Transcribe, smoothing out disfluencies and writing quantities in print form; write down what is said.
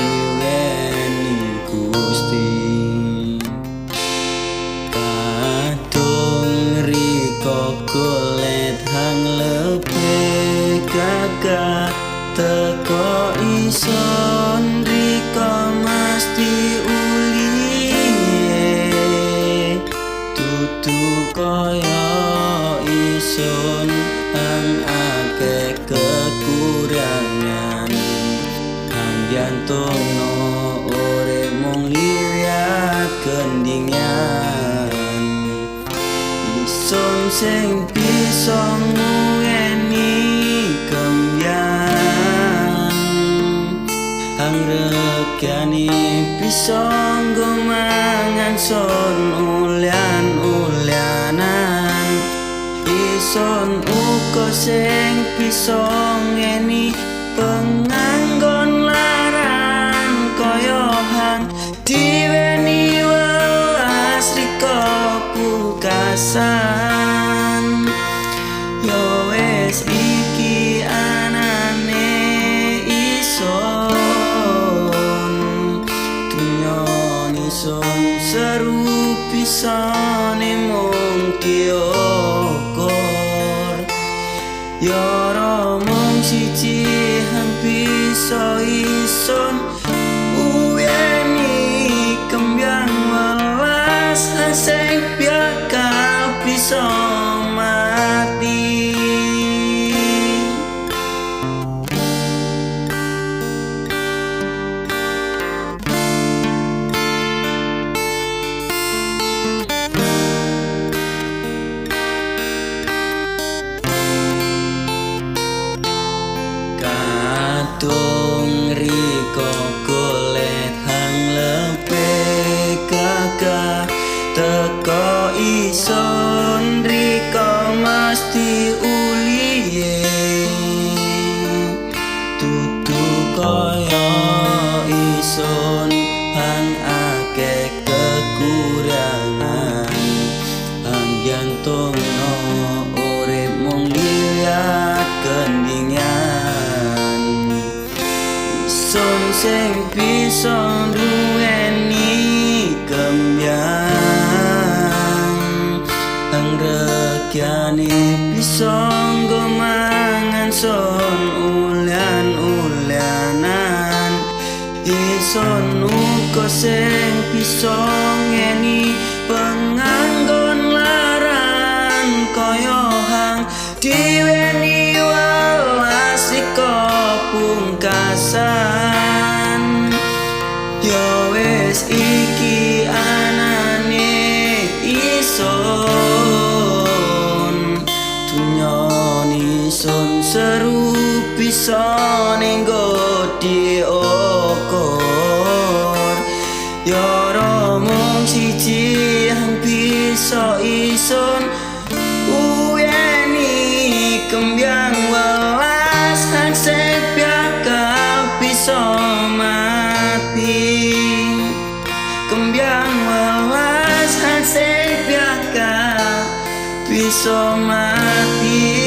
diweni Gusti. Kadung riko golet hang lebih gagah teko ison riko mesti uliye tutu koyo ison hang akeh kekurangan hang jantung no ore mung liwat gendingan ison sing bisa nguweni kembyang hang regane bisa nggo mangan son ulyan-ulyanan ison uga sing bisa ngeni penganggon laran kaya hang diweni welas rika pungkasan yo wis iki anane ison dunyon ison seru pisane mung diokor yo mung siji hang bisa ison uweni kembyang welas sing bakal bisa mati. Kadung riko golet hang lebih gagah teko ison riko mesti uliye tutu koyo ison hang akeh kekurangan hang jantung no urip mung liwat gendingan ison sing bisa duweni kembyang hang regane bisa nggo mangan son ulyan-ulyanan ison uga sing bisa ngeni penganggon laran kaya hang diweni welas rika pungkasan yo wis iki anane ison dunyon ison seru pisane nggo diokor yo mung siji hang bisa ison uweni kembyang welas hang sing bakal bisa mati kembyang welas hang sing bakal bisa mati.